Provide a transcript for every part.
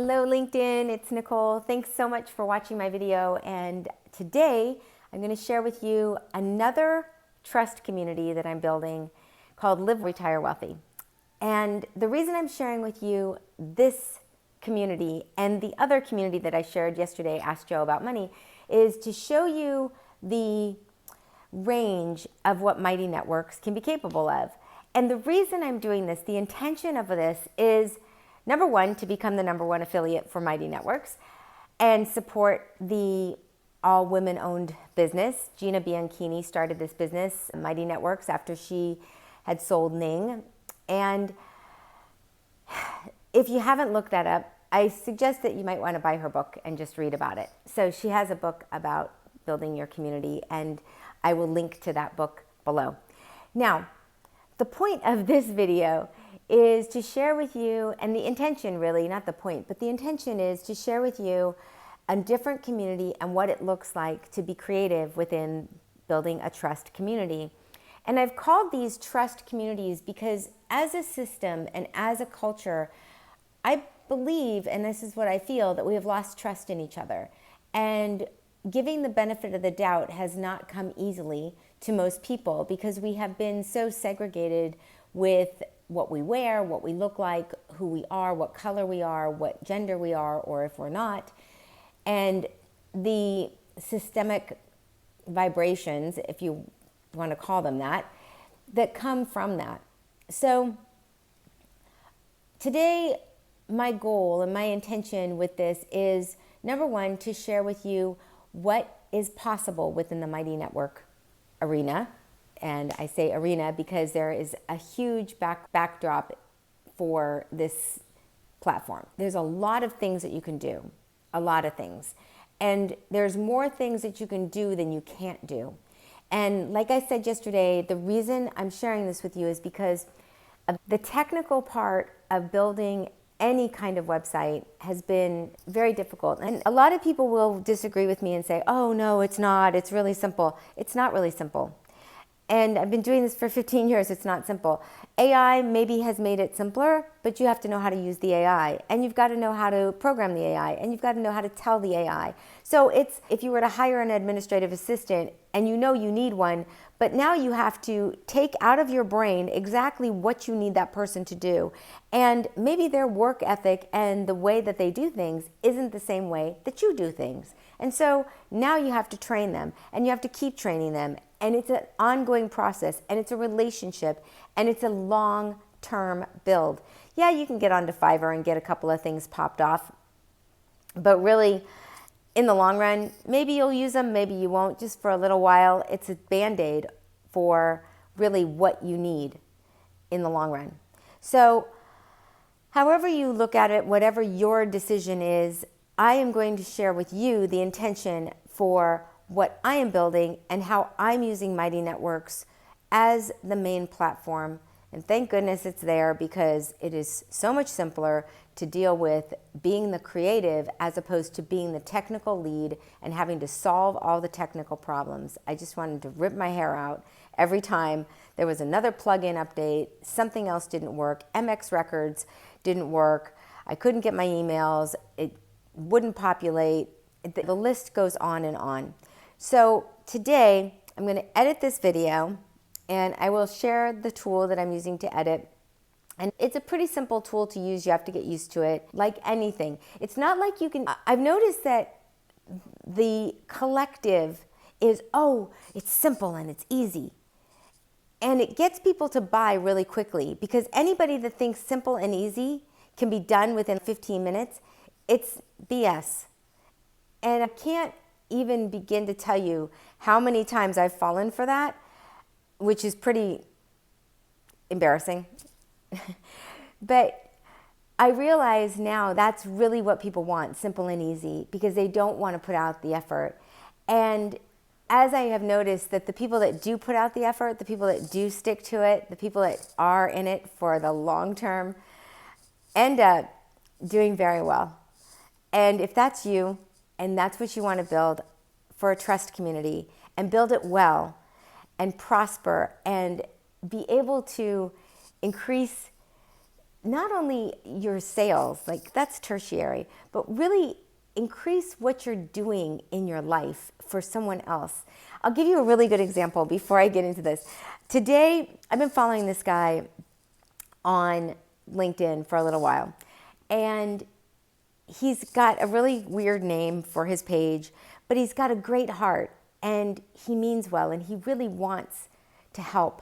Hello LinkedIn, it's Nicole. Thanks so much for watching my video, and today I'm going to share with you another trust community that I'm building called Live Retire Wealthy. And the reason I'm sharing with you this community and the other community that I shared yesterday, Ask Joe About Money, is to show you the range of what Mighty Networks can be capable of. And the reason I'm doing this, the intention of this is, number one, to become the #1 affiliate for Mighty Networks and support the all women-owned business. Gina Bianchini started this business, Mighty Networks, after she had sold Ning. And if you haven't looked that up, I suggest that you might want to buy her book and just read about it. So she has a book about building your community, and I will link to that book below. Now, the point of this video is to share with you, and the intention really, not the point, but the intention is to share with you a different community and what it looks like to be creative within building a trust community. And I've called these trust communities because as a system and as a culture, I believe, and this is what I feel, that we have lost trust in each other. And giving the benefit of the doubt has not come easily to most people because we have been so segregated with what we wear, what we look like, who we are, what color we are, what gender we are, or if we're not, and the systemic vibrations, if you want to call them that, that come from that. So today, my goal and my intention with this is, number one, to share with you what is possible within the Mighty Network arena. And I say arena because there is a huge backdrop for this platform. There's a lot of things that you can do, a lot of things. And there's more things that you can do than you can't do. And like I said yesterday, the reason I'm sharing this with you is because of the technical part of building any kind of website has been very difficult. And a lot of people will disagree with me and say, oh no, it's not, it's really simple. It's not really simple. And I've been doing this for 15 years. It's not simple. AI maybe has made it simpler, but you have to know how to use the AI, and you've got to know how to program the AI, and you've got to know how to tell the AI. So it's, if you were to hire an administrative assistant and you know you need one, but now you have to take out of your brain exactly what you need that person to do. And maybe their work ethic and the way that they do things isn't the same way that you do things. And so now you have to train them, and you have to keep training them. And it's an ongoing process, and it's a relationship, and it's a long-term build. Yeah, you can get onto Fiverr and get a couple of things popped off, but really, in the long run, maybe you'll use them, maybe you won't, just for a little while. It's a Band-Aid for really what you need in the long run. So however you look at it, whatever your decision is, I am going to share with you the intention for what I am building and how I'm using Mighty Networks as the main platform. And thank goodness it's there, because it is so much simpler to deal with being the creative as opposed to being the technical lead and having to solve all the technical problems. I just wanted to rip my hair out every time there was another plugin update, something else didn't work, MX Records didn't work, I couldn't get my emails, it wouldn't populate, the list goes on and on. So today I'm going to edit this video, and I will share the tool that I'm using to edit. And it's a pretty simple tool to use. You have to get used to it, like anything. It's not like you can, I've noticed that the collective is, oh, it's simple and it's easy. And it gets people to buy really quickly, because anybody that thinks simple and easy can be done within 15 minutes, it's BS. And I can't even begin to tell you how many times I've fallen for that, which is pretty embarrassing. But I realize now that's really what people want, simple and easy, because they don't want to put out the effort. And as I have noticed that the people that do put out the effort, the people that do stick to it, the people that are in it for the long term, end up doing very well. And if that's you, and that's what you want to build for a trust community, and build it well and prosper and be able to increase not only your sales, like that's tertiary, but really increase what you're doing in your life for someone else. I'll give you a really good example before I get into this. Today, I've been following this guy on LinkedIn for a little while, and he's got a really weird name for his page, but he's got a great heart, and he means well, and he really wants to help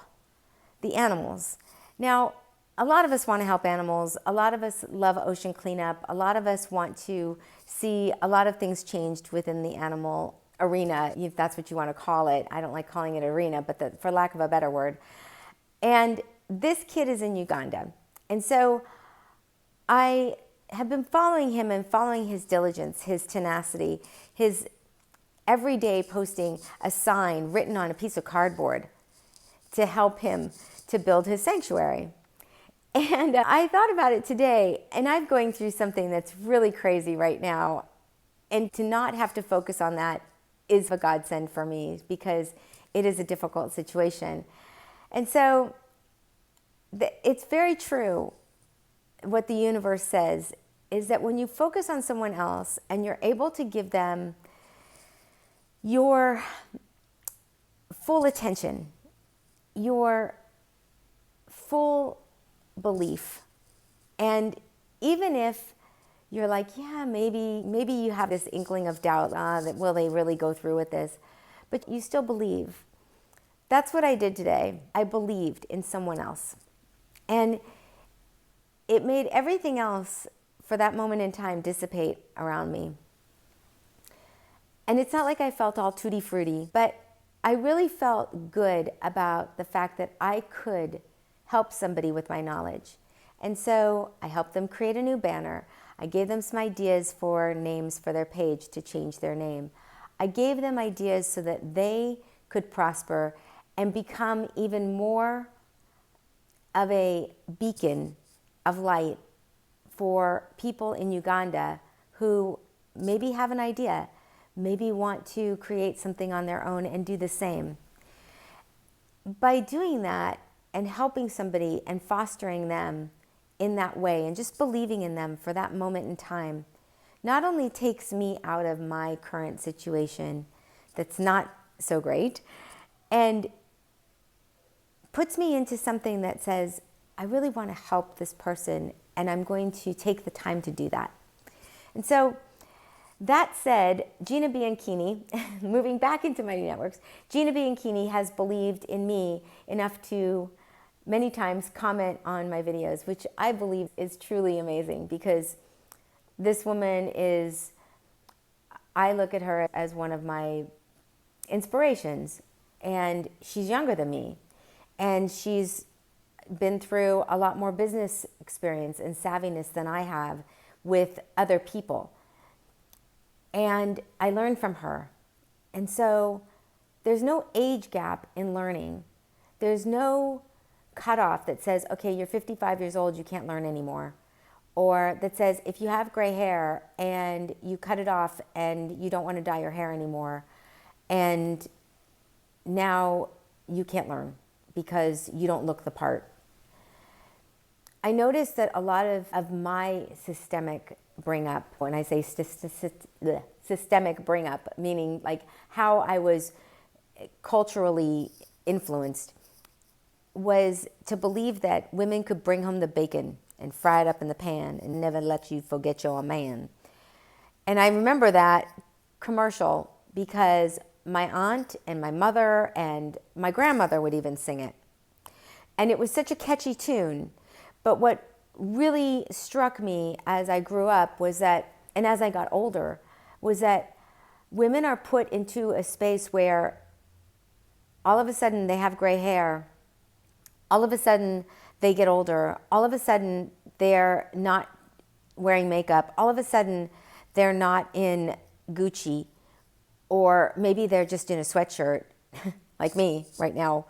the animals. Now, a lot of us want to help animals. A lot of us love ocean cleanup. A lot of us want to see a lot of things changed within the animal arena, if that's what you want to call it. I don't like calling it arena, but for lack of a better word. And this kid is in Uganda. And so I have been following him and following his diligence, his tenacity, his everyday posting a sign written on a piece of cardboard to help him to build his sanctuary. And I thought about it today, and I'm going through something that's really crazy right now. And to not have to focus on that is a godsend for me, because it is a difficult situation. And so it's very true what the universe says, is that when you focus on someone else and you're able to give them your full attention, your full belief, and even if you're like, yeah, maybe you have this inkling of doubt, that will they really go through with this, but you still believe. That's what I did today. I believed in someone else, and it made everything else for that moment in time dissipate around me. And it's not like I felt all tutti frutti, but I really felt good about the fact that I could help somebody with my knowledge. And so I helped them create a new banner. I gave them some ideas for names for their page to change their name. I gave them ideas so that they could prosper and become even more of a beacon of light for people in Uganda who maybe have an idea, maybe want to create something on their own and do the same. By doing that and helping somebody and fostering them in that way and just believing in them for that moment in time, not only takes me out of my current situation that's not so great, and puts me into something that says, I really want to help this person, and I'm going to take the time to do that. And so that said, Gina Bianchini, moving back into Mighty Networks, Gina Bianchini has believed in me enough to many times comment on my videos, which I believe is truly amazing, because this woman is, I look at her as one of my inspirations, and she's younger than me, and she's been through a lot more business experience and savviness than I have with other people. And I learned from her. And so there's no age gap in learning. There's no cutoff that says, okay, you're 55 years old, you can't learn anymore. Or that says, if you have gray hair and you cut it off and you don't want to dye your hair anymore, and now you can't learn because you don't look the part. I noticed that a lot of my systemic bring up, when I say systemic bring up, meaning like how I was culturally influenced, was to believe that women could bring home the bacon and fry it up in the pan and never let you forget you're a man. And I remember that commercial because my aunt and my mother and my grandmother would even sing it. And it was such a catchy tune. But what really struck me as I grew up was that, and as I got older, was that women are put into a space where all of a sudden they have gray hair, all of a sudden they get older, all of a sudden they're not wearing makeup, all of a sudden they're not in Gucci, or maybe they're just in a sweatshirt like me right now.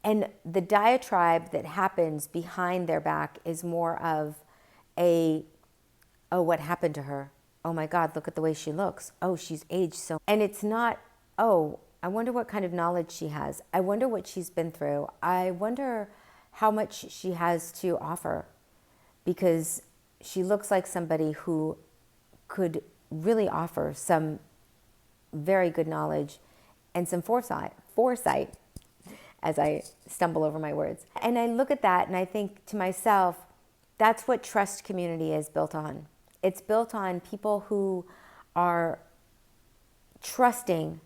And the diatribe that happens behind their back is more of a, oh, what happened to her? Oh my God, look at the way she looks. Oh, she's aged so. And it's not, oh, I wonder what kind of knowledge she has. I wonder what she's been through. I wonder how much she has to offer. because she looks like somebody who could really offer some very good knowledge and some foresight as I stumble over my words. And I look at that and I think to myself, that's what trust community is built on. It's built on people who are trusting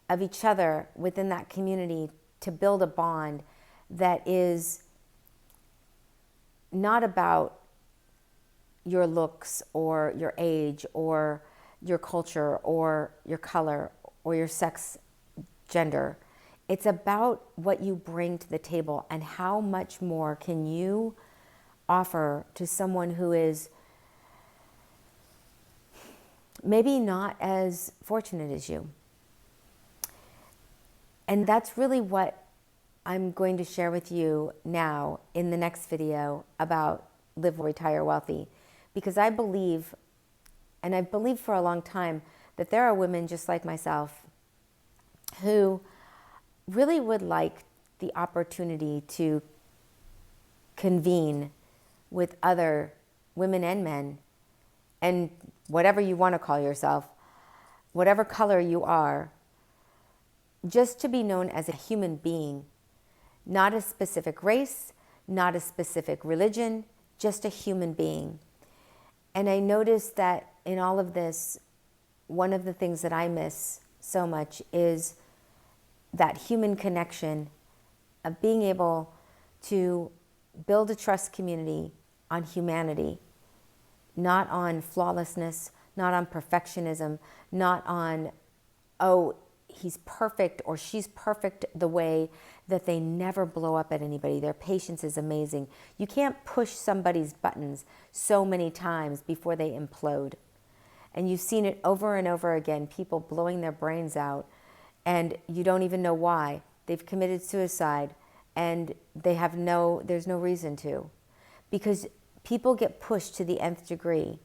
of each other within that community to build a bond that is not about your looks or your age or your culture or your color or your sex, gender. It's about what you bring to the table and how much more can you offer to someone who is maybe not as fortunate as you. And that's really what I'm going to share with you now in the next video about Live, Retire Wealthy. Because I believe, and I've believed for a long time, that there are women just like myself who really would like the opportunity to convene with other women and men, and whatever you want to call yourself, whatever color you are, just to be known as a human being, not a specific race, not a specific religion, just a human being. And I noticed that in all of this, one of the things that I miss so much is that human connection of being able to build a trust community on humanity, not on flawlessness, not on perfectionism, not on, oh, he's perfect or she's perfect, the way that they never blow up at anybody. Their patience is amazing. You can't push somebody's buttons so many times before they implode. And you've seen it over and over again, people blowing their brains out, and you don't even know why. They've committed suicide, and there's no reason to. Because people get pushed to the nth degree.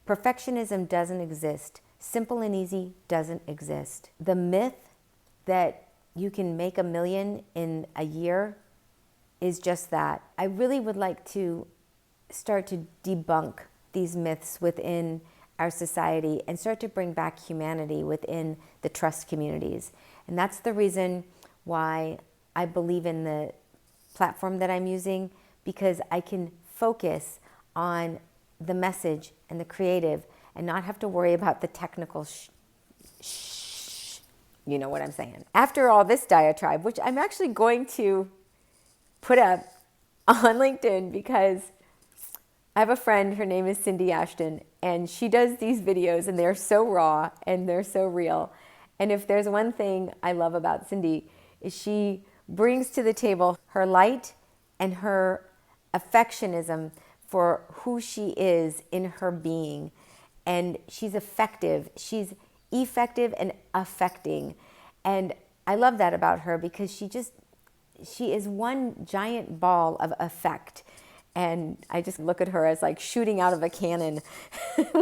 Perfectionism doesn't exist. Simple and easy doesn't exist. The myth that you can make $1 million in a year is just that. I really would like to start to debunk these myths within our society and start to bring back humanity within the trust communities. And that's the reason why I believe in the platform that I'm using, because I can focus on the message and the creative and not have to worry about the technical you know what I'm saying. After all this diatribe, which I'm actually going to put up on LinkedIn, because I have a friend, her name is Cindy Ashton, and she does these videos and they're so raw and they're so real. And if there's one thing I love about Cindy, is she brings to the table her light and her affectionism for who she is in her being. And she's effective. She's effective and affecting. And I love that about her, because she is one giant ball of effect. And I just look at her as like shooting out of a cannon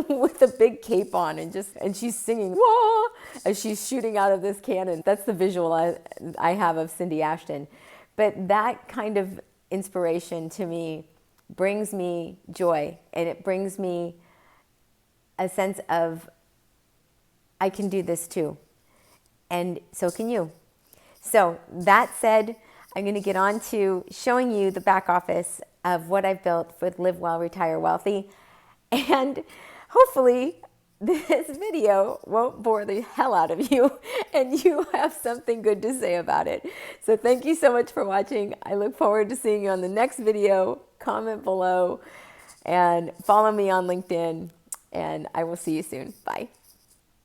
with a big cape on, and she's singing whoa as she's shooting out of this cannon. That's the visual I have of Cindy Ashton. But that kind of inspiration to me brings me joy, and it brings me a sense of I can do this too. And so can you. So that said, I'm going to get on to showing you the back office of what I've built with Live Well, Retire Wealthy. And hopefully this video won't bore the hell out of you and you have something good to say about it. So thank you so much for watching. I look forward to seeing you on the next video. Comment below and follow me on LinkedIn, and I will see you soon. Bye.